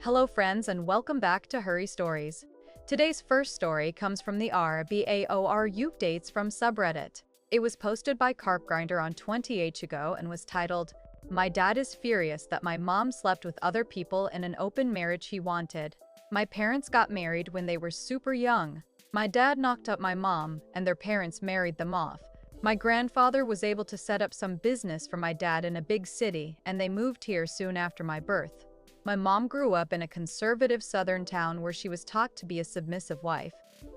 Hello friends and welcome back to Hurry Stories. Today's first story comes from the RBAOR dates from subreddit. It was posted by Carpgrinder on 28 ago and was titled, "My dad is furious that my mom slept with other people in an open marriage he wanted. My parents got married when they were super young. My dad knocked up my mom and their parents married them off. My grandfather was able to set up some business for my dad in a big city and they moved here soon after my birth. My mom grew up in a conservative southern town where she was taught to be a submissive wife.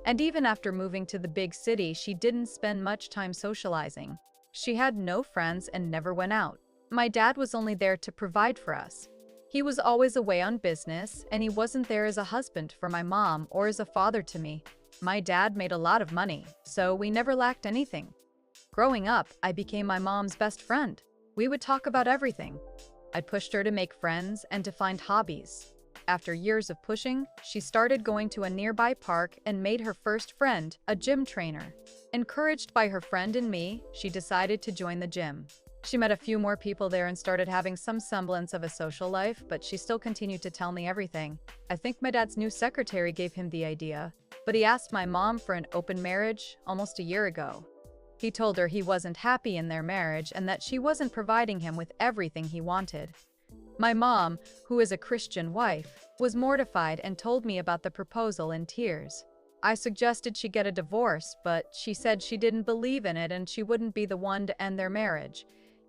And even after moving to the big city, she didn't spend much time socializing. She had no friends and never went out. My dad was only there to provide for us. He was always away on business, and he wasn't there as a husband for my mom or as a father to me. My dad made a lot of money, so we never lacked anything. Growing up, I became my mom's best friend. We would talk about everything. I pushed her to make friends and to find hobbies. After years of pushing, she started going to a nearby park and made her first friend, a gym trainer. Encouraged by her friend and me, she decided to join the gym. She met a few more people there and started having some semblance of a social life, but she still continued to tell me everything. I think my dad's new secretary gave him the idea, but he asked my mom for an open marriage almost a year ago. He told her he wasn't happy in their marriage and that she wasn't providing him with everything he wanted. My mom, who is a Christian wife, was mortified and told me about the proposal in tears. I suggested she get a divorce, but she said she didn't believe in it and she wouldn't be the one to end their marriage.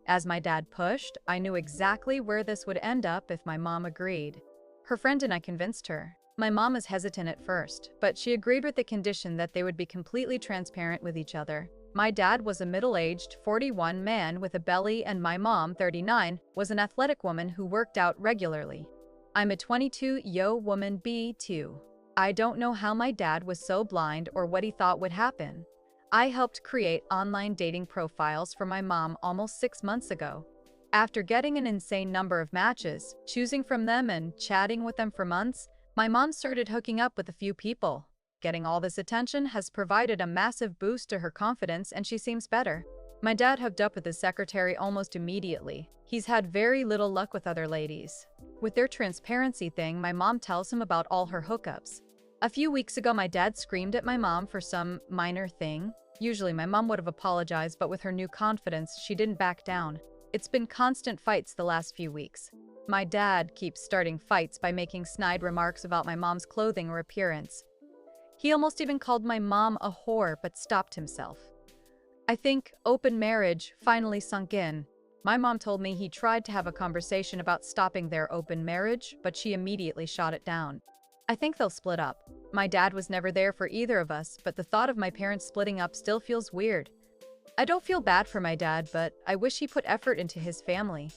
As my dad pushed, I knew exactly where this would end up if my mom agreed. Her friend and I convinced her. My mom was hesitant at first, but she agreed with the condition that they would be completely transparent with each other. My dad was a middle-aged, 41 man with a belly and my mom, 39, was an athletic woman who worked out regularly. I'm a 22-year woman B2. I don't know how my dad was so blind or what he thought would happen. I helped create online dating profiles for my mom almost 6 months ago. After getting an insane number of matches, choosing from them and chatting with them for months, my mom started hooking up with a few people. Getting all this attention has provided a massive boost to her confidence and she seems better. My dad hooked up with his secretary almost immediately. He's had very little luck with other ladies. With their transparency thing, my mom tells him about all her hookups. A few weeks ago, my dad screamed at my mom for some minor thing. Usually my mom would have apologized, but with her new confidence, she didn't back down. It's been constant fights the last few weeks. My dad keeps starting fights by making snide remarks about my mom's clothing or appearance. He almost even called my mom a whore, but stopped himself. I think open marriage finally sunk in. My mom told me he tried to have a conversation about stopping their open marriage, but she immediately shot it down. I think they'll split up. My dad was never there for either of us, but the thought of my parents splitting up still feels weird. I don't feel bad for my dad, but I wish he put effort into his family.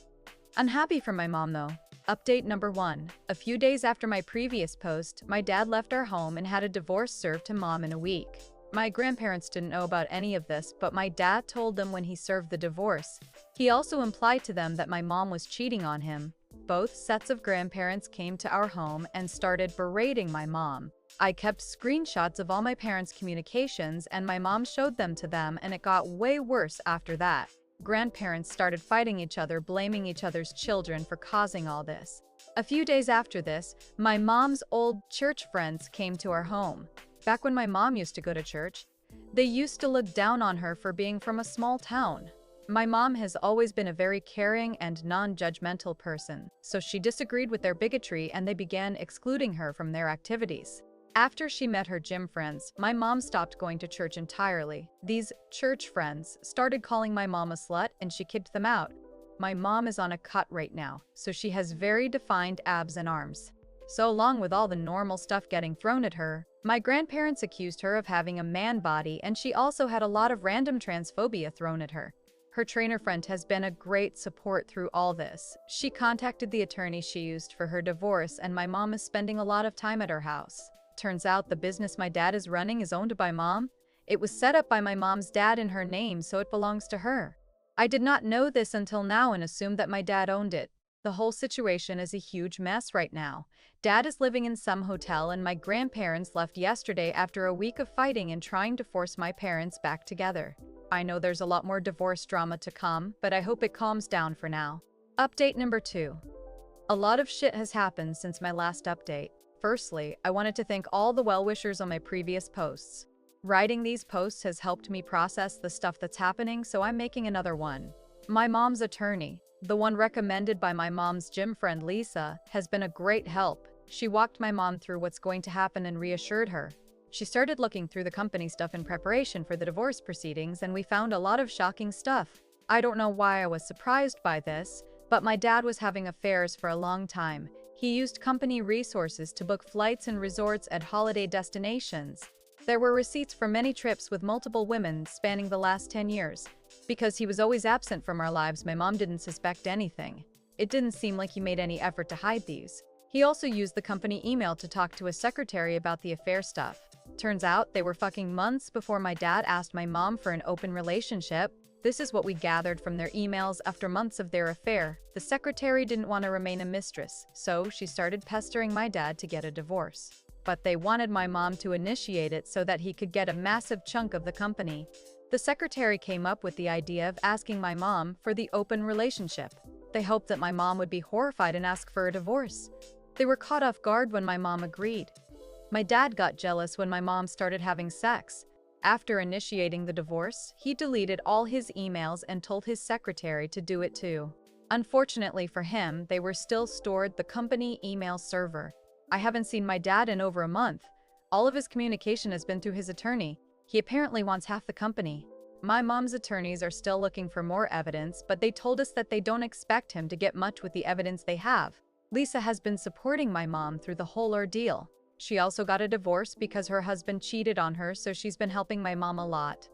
Unhappy for my mom though. Update number 1. A few days after my previous post, my dad left our home and had a divorce served to mom in a week. My grandparents didn't know about any of this, but my dad told them when he served the divorce. He also implied to them that my mom was cheating on him. Both sets of grandparents came to our home and started berating my mom. I kept screenshots of all my parents' communications and my mom showed them to them, and it got way worse after that. Grandparents started fighting each other, blaming each other's children for causing all this. A few days after this, my mom's old church friends came to our home. Back when my mom used to go to church, they used to look down on her for being from a small town. My mom has always been a very caring and non-judgmental person, so she disagreed with their bigotry and they began excluding her from their activities. After she met her gym friends, my mom stopped going to church entirely. These church friends started calling my mom a slut and she kicked them out. My mom is on a cut right now, so she has very defined abs and arms. So along with all the normal stuff getting thrown at her, my grandparents accused her of having a man body and she also had a lot of random transphobia thrown at her. Her trainer friend has been a great support through all this. She contacted the attorney she used for her divorce and my mom is spending a lot of time at her house. Turns out the business my dad is running is owned by mom. It was set up by my mom's dad in her name, so it belongs to her. I did not know this until now and assumed that my dad owned it. The whole situation is a huge mess right now. Dad is living in some hotel and my grandparents left yesterday after a week of fighting and trying to force my parents back together. I know there's a lot more divorce drama to come, but I hope it calms down for now. Update number 2. A lot of shit has happened since my last update. Firstly, I wanted to thank all the well-wishers on my previous posts. Writing these posts has helped me process the stuff that's happening, so I'm making another one. My mom's attorney, the one recommended by my mom's gym friend Lisa, has been a great help. She walked my mom through what's going to happen and reassured her. She started looking through the company stuff in preparation for the divorce proceedings, and we found a lot of shocking stuff. I don't know why I was surprised by this, but my dad was having affairs for a long time. He used company resources to book flights and resorts at holiday destinations. There were receipts for many trips with multiple women spanning the last 10 years. Because he was always absent from our lives, my mom didn't suspect anything. It didn't seem like he made any effort to hide these. He also used the company email to talk to his secretary about the affair stuff. Turns out they were fucking months before my dad asked my mom for an open relationship. This is what we gathered from their emails after months of their affair. The secretary didn't want to remain a mistress, so she started pestering my dad to get a divorce. But they wanted my mom to initiate it so that he could get a massive chunk of the company. The secretary came up with the idea of asking my mom for the open relationship. They hoped that my mom would be horrified and ask for a divorce. They were caught off guard when my mom agreed. My dad got jealous when my mom started having sex. After initiating the divorce, he deleted all his emails and told his secretary to do it too. Unfortunately for him, they were still stored the company email server. I haven't seen my dad in over a month. All of his communication has been through his attorney. He apparently wants half the company. My mom's attorneys are still looking for more evidence, but they told us that they don't expect him to get much with the evidence they have. Lisa has been supporting my mom through the whole ordeal. She also got a divorce because her husband cheated on her, so she's been helping my mom a lot.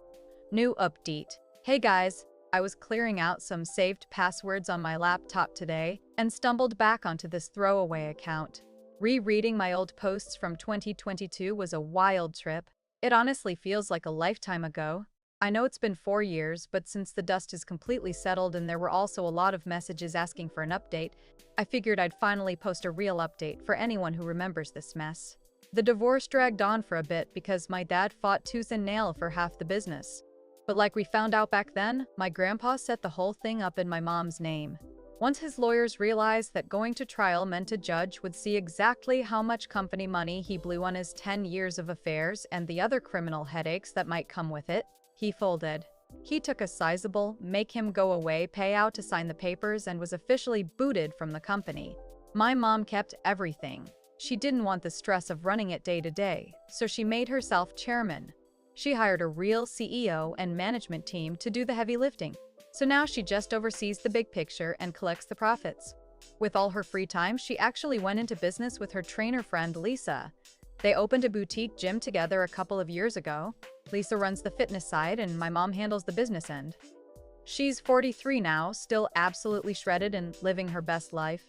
New update. Hey guys, I was clearing out some saved passwords on my laptop today and stumbled back onto this throwaway account. Rereading my old posts from 2022 was a wild trip. It honestly feels like a lifetime ago. I know it's been 4 years, but since the dust is completely settled and there were also a lot of messages asking for an update, I figured I'd finally post a real update for anyone who remembers this mess. The divorce dragged on for a bit because my dad fought tooth and nail for half the business. But like we found out back then, my grandpa set the whole thing up in my mom's name. Once his lawyers realized that going to trial meant a judge would see exactly how much company money he blew on his 10 years of affairs and the other criminal headaches that might come with it, he folded. He took a sizable, make-him-go-away payout to sign the papers and was officially booted from the company. My mom kept everything. She didn't want the stress of running it day to day, so she made herself chairman. She hired a real CEO and management team to do the heavy lifting. So now she just oversees the big picture and collects the profits. With all her free time, she actually went into business with her trainer friend Lisa. They opened a boutique gym together a couple of years ago. Lisa runs the fitness side and my mom handles the business end. She's 43 now, still absolutely shredded and living her best life.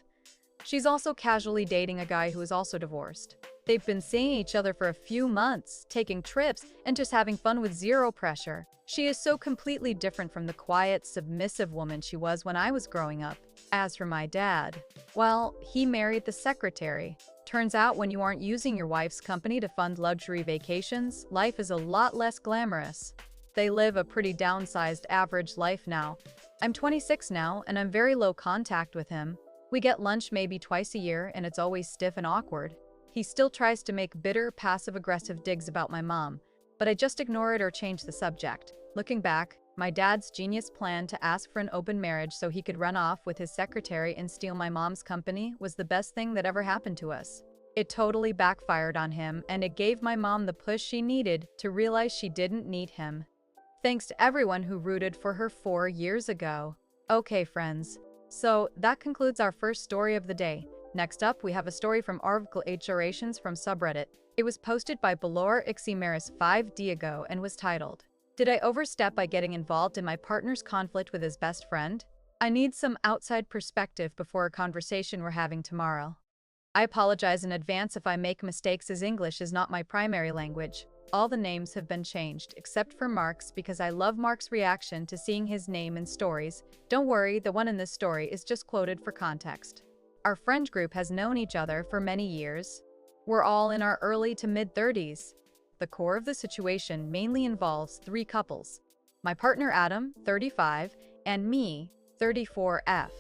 She's also casually dating a guy who is also divorced. They've been seeing each other for a few months, taking trips, and just having fun with zero pressure. She is so completely different from the quiet, submissive woman she was when I was growing up. As for my dad, well, he married the secretary. Turns out when you aren't using your wife's company to fund luxury vacations, life is a lot less glamorous. They live a pretty downsized average life now. I'm 26 now, and I'm very low contact with him. We get lunch maybe twice a year, and it's always stiff and awkward. He still tries to make bitter, passive-aggressive digs about my mom, but I just ignore it or change the subject. Looking back, my dad's genius plan to ask for an open marriage so he could run off with his secretary and steal my mom's company was the best thing that ever happened to us. It totally backfired on him, and it gave my mom the push she needed to realize she didn't need him. Thanks to everyone who rooted for her 4 years ago. Okay, friends. So that concludes our first story of the day. Next up, we have a story from redditchelations from subreddit. It was posted by Balor Iximeris 5 Diego and was titled, "Did I overstep by getting involved in my partner's conflict with his best friend? I need some outside perspective before a conversation we're having tomorrow. I apologize in advance if I make mistakes as English is not my primary language. All the names have been changed, except for Mark's because I love Mark's reaction to seeing his name in stories. Don't worry, the one in this story is just quoted for context. Our friend group has known each other for many years. We're all in our early to mid-30s. The core of the situation mainly involves 3 couples. My partner Adam, 35, and me, 34F.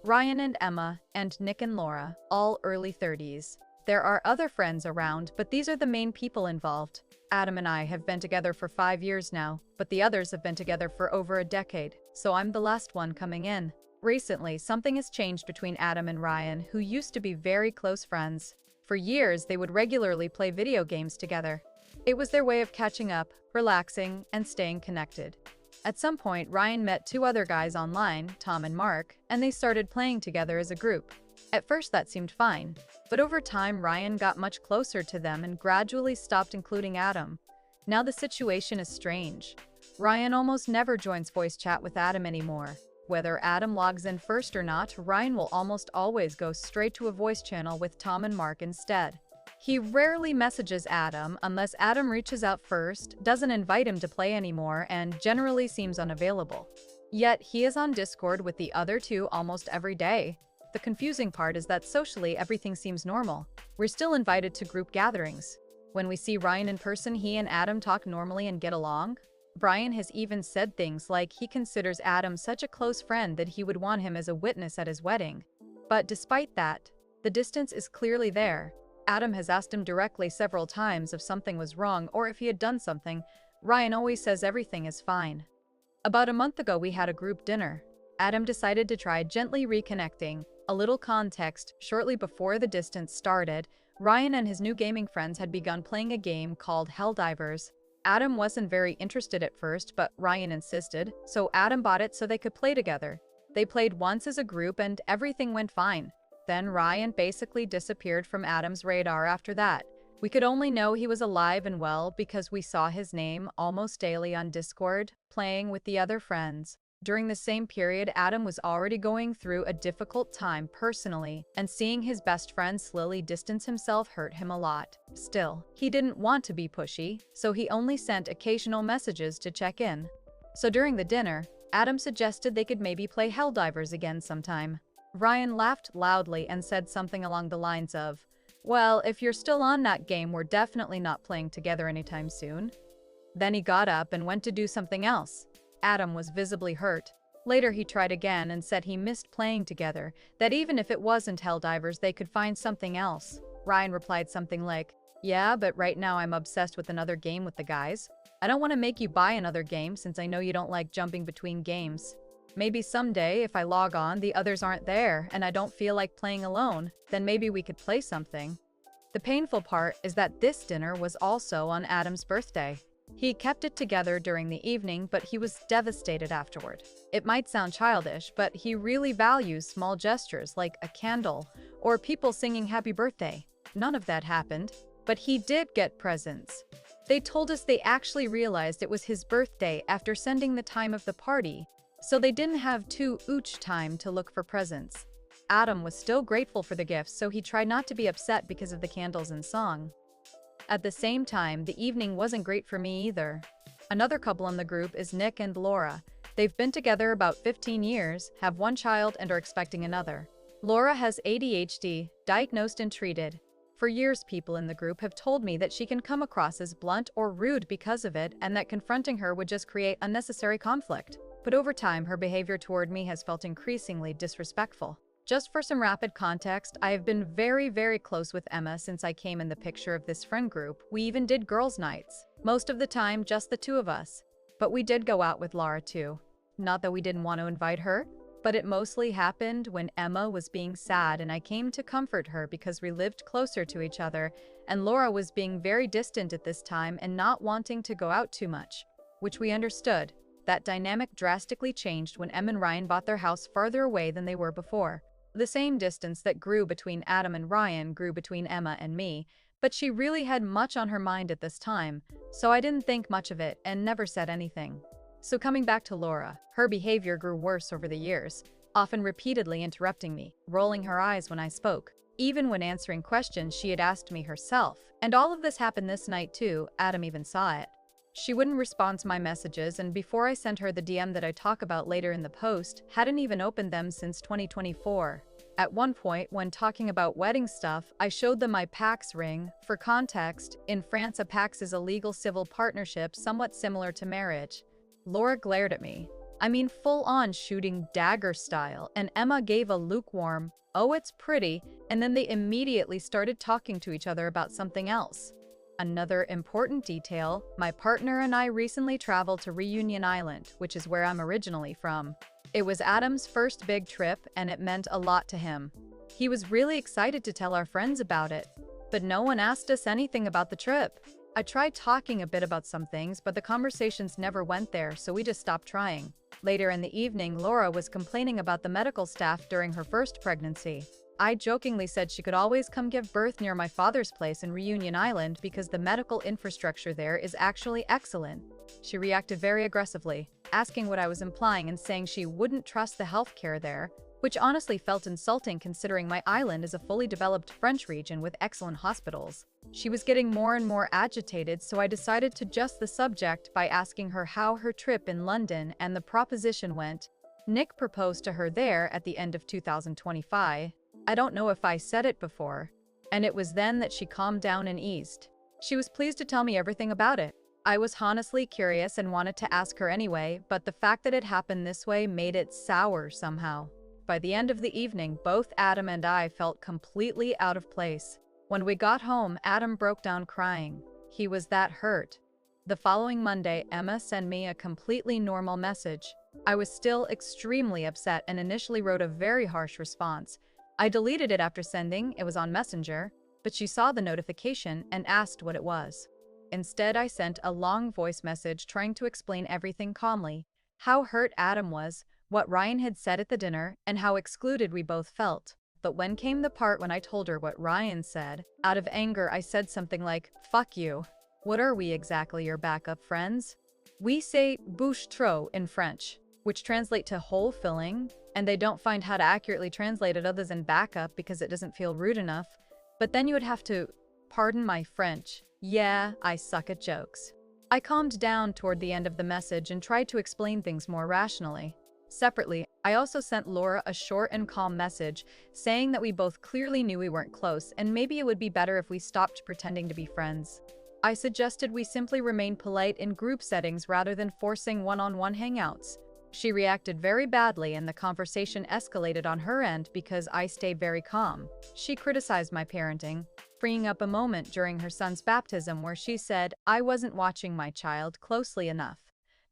Ryan and Emma, and Nick and Laura, all early 30s. There are other friends around, but these are the main people involved. Adam and I have been together for 5 years now, but the others have been together for over a decade, so I'm the last one coming in. Recently, something has changed between Adam and Ryan, who used to be very close friends. For years, they would regularly play video games together. It was their way of catching up, relaxing, and staying connected. At some point, Ryan met 2 other guys online, Tom and Mark, and they started playing together as a group. At first that seemed fine, but over time Ryan got much closer to them and gradually stopped including Adam. Now the situation is strange. Ryan almost never joins voice chat with Adam anymore. Whether Adam logs in first or not, Ryan will almost always go straight to a voice channel with Tom and Mark instead. He rarely messages Adam unless Adam reaches out first, doesn't invite him to play anymore, and generally seems unavailable. Yet he is on Discord with the other 2 almost every day. The confusing part is that socially everything seems normal. We're still invited to group gatherings. When we see Ryan in person, he and Adam talk normally and get along. Brian has even said things like he considers Adam such a close friend that he would want him as a witness at his wedding. But despite that, the distance is clearly there. Adam has asked him directly several times if something was wrong or if he had done something. Ryan always says everything is fine. About a month ago, we had a group dinner. Adam decided to try gently reconnecting. A little context: shortly before the distance started, Ryan and his new gaming friends had begun playing a game called Helldivers. Adam wasn't very interested at first, but Ryan insisted, so Adam bought it so they could play together. They played once as a group and everything went fine. Then Ryan basically disappeared from Adam's radar after that. We could only know he was alive and well because we saw his name almost daily on Discord, playing with the other friends. During the same period, Adam was already going through a difficult time personally, and seeing his best friend slowly distance himself hurt him a lot. Still, he didn't want to be pushy, so he only sent occasional messages to check in. So during the dinner, Adam suggested they could maybe play Helldivers again sometime. Ryan laughed loudly and said something along the lines of, "Well, if you're still on that game, we're definitely not playing together anytime soon." Then he got up and went to do something else. Adam was visibly hurt. Later he tried again and said he missed playing together, that even if it wasn't Helldivers they could find something else. Ryan replied something like, "Yeah, but right now I'm obsessed with another game with the guys. I don't want to make you buy another game since I know you don't like jumping between games. Maybe someday if I log on the others aren't there and I don't feel like playing alone, then maybe we could play something." The painful part is that this dinner was also on Adam's birthday. He kept it together during the evening, but he was devastated afterward. It might sound childish, but he really values small gestures like a candle or people singing happy birthday. None of that happened, but he did get presents. They told us they actually realized it was his birthday after sending the time of the party, so they didn't have too much time to look for presents. Adam was still grateful for the gifts, so he tried not to be upset because of the candles and song. At the same time, the evening wasn't great for me either. Another couple in the group is Nick and Laura. They've been together about 15 years, have 1 child, and are expecting another. Laura has ADHD, diagnosed and treated. For years, people in the group have told me that she can come across as blunt or rude because of it, and that confronting her would just create unnecessary conflict. But over time, her behavior toward me has felt increasingly disrespectful. Just for some rapid context, I have been very close with Emma since I came in the picture of this friend group. We even did girls' nights. Most of the time, just the 2 of us. But we did go out with Laura too. Not that we didn't want to invite her, but it mostly happened when Emma was being sad and I came to comfort her because we lived closer to each other, and Laura was being very distant at this time and not wanting to go out too much, which we understood. That dynamic drastically changed when Emma and Ryan bought their house farther away than they were before. The same distance that grew between Adam and Ryan grew between Emma and me, but she really had much on her mind at this time, so I didn't think much of it and never said anything. So coming back to Laura, her behavior grew worse over the years, often repeatedly interrupting me, rolling her eyes when I spoke. Even when answering questions she had asked me herself, and all of this happened this night too. Adam even saw it. She wouldn't respond to my messages, and before I sent her the DM that I talk about later in the post, hadn't even opened them since 2024. At one point, when talking about wedding stuff, I showed them my Pax ring. For context, in France a Pax is a legal civil partnership somewhat similar to marriage. Laura glared at me. I mean full-on shooting dagger style, and Emma gave a lukewarm, "Oh, it's pretty," and then they immediately started talking to each other about something else. Another important detail, my partner and I recently traveled to Reunion Island, which is where I'm originally from. It was Adam's first big trip, and it meant a lot to him. He was really excited to tell our friends about it, but no one asked us anything about the trip. I tried talking a bit about some things, but the conversations never went there, so we just stopped trying. Later in the evening, Laura was complaining about the medical staff during her first pregnancy. I jokingly said she could always come give birth near my father's place in Reunion Island because the medical infrastructure there is actually excellent. She reacted very aggressively, asking what I was implying and saying she wouldn't trust the healthcare there, which honestly felt insulting considering my island is a fully developed French region with excellent hospitals. She was getting more and more agitated, so I decided to adjust the subject by asking her how her trip in London and the proposition went. Nick proposed to her there at the end of 2025. I don't know if I said it before, and it was then that she calmed down and eased. She was pleased to tell me everything about it. I was honestly curious and wanted to ask her anyway, but the fact that it happened this way made it sour somehow. By the end of the evening, both Adam and I felt completely out of place. When we got home, Adam broke down crying. He was that hurt. The following Monday, Emma sent me a completely normal message. I was still extremely upset and initially wrote a very harsh response. I deleted it after sending, it was on Messenger, but she saw the notification and asked what it was. Instead, I sent a long voice message trying to explain everything calmly, how hurt Adam was, what Ryan had said at the dinner, and how excluded we both felt. But when came the part when I told her what Ryan said, out of anger I said something like, "Fuck you. What are we exactly, your backup friends?" We say bouche trou in French, which translate to hole filling, and they don't find how to accurately translate it other than backup because it doesn't feel rude enough. But then you would have to, pardon my French. Yeah, I suck at jokes. I calmed down toward the end of the message and tried to explain things more rationally. Separately, I also sent Laura a short and calm message saying that we both clearly knew we weren't close and maybe it would be better if we stopped pretending to be friends. I suggested we simply remain polite in group settings rather than forcing one-on-one hangouts. She reacted very badly and the conversation escalated on her end because I stayed very calm. She criticized my parenting, freeing up a moment during her son's baptism where she said I wasn't watching my child closely enough,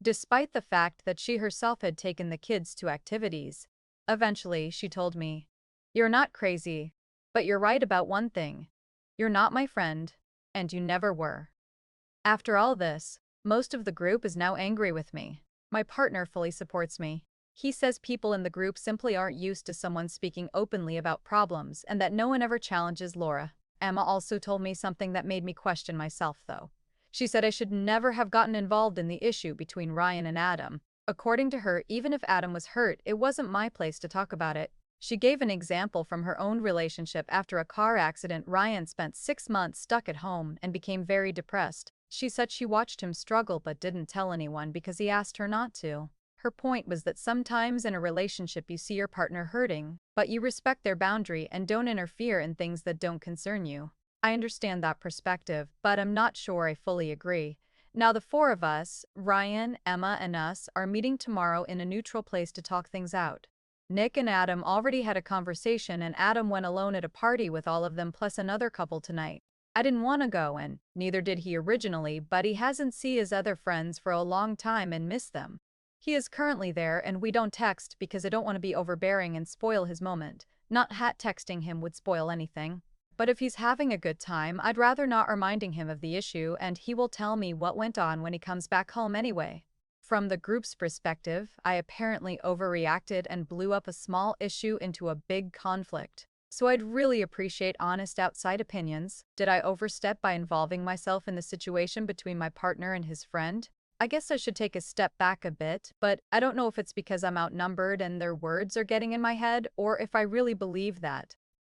despite the fact that she herself had taken the kids to activities. Eventually, she told me, "You're not crazy, but you're right about one thing. You're not my friend, and you never were." After all this, most of the group is now angry with me. My partner fully supports me. He says people in the group simply aren't used to someone speaking openly about problems and that no one ever challenges Laura. Emma also told me something that made me question myself, though. She said I should never have gotten involved in the issue between Ryan and Adam. According to her, even if Adam was hurt, it wasn't my place to talk about it. She gave an example from her own relationship. After a car accident, Ryan spent 6 months stuck at home and became very depressed. She said she watched him struggle but didn't tell anyone because he asked her not to. Her point was that sometimes in a relationship you see your partner hurting, but you respect their boundary and don't interfere in things that don't concern you. I understand that perspective, but I'm not sure I fully agree. Now the four of us, Ryan, Emma, and us, are meeting tomorrow in a neutral place to talk things out. Nick and Adam already had a conversation and Adam went alone at a party with all of them plus another couple tonight. I didn't want to go and neither did he originally, but he hasn't seen his other friends for a long time and missed them. He is currently there and we don't text because I don't want to be overbearing and spoil his moment. Not texting him would spoil anything. But if he's having a good time, I'd rather not reminding him of the issue and he will tell me what went on when he comes back home anyway. From the group's perspective, I apparently overreacted and blew up a small issue into a big conflict. So I'd really appreciate honest outside opinions. Did I overstep by involving myself in the situation between my partner and his friend? I guess I should take a step back a bit, but I don't know if it's because I'm outnumbered and their words are getting in my head or if I really believe that.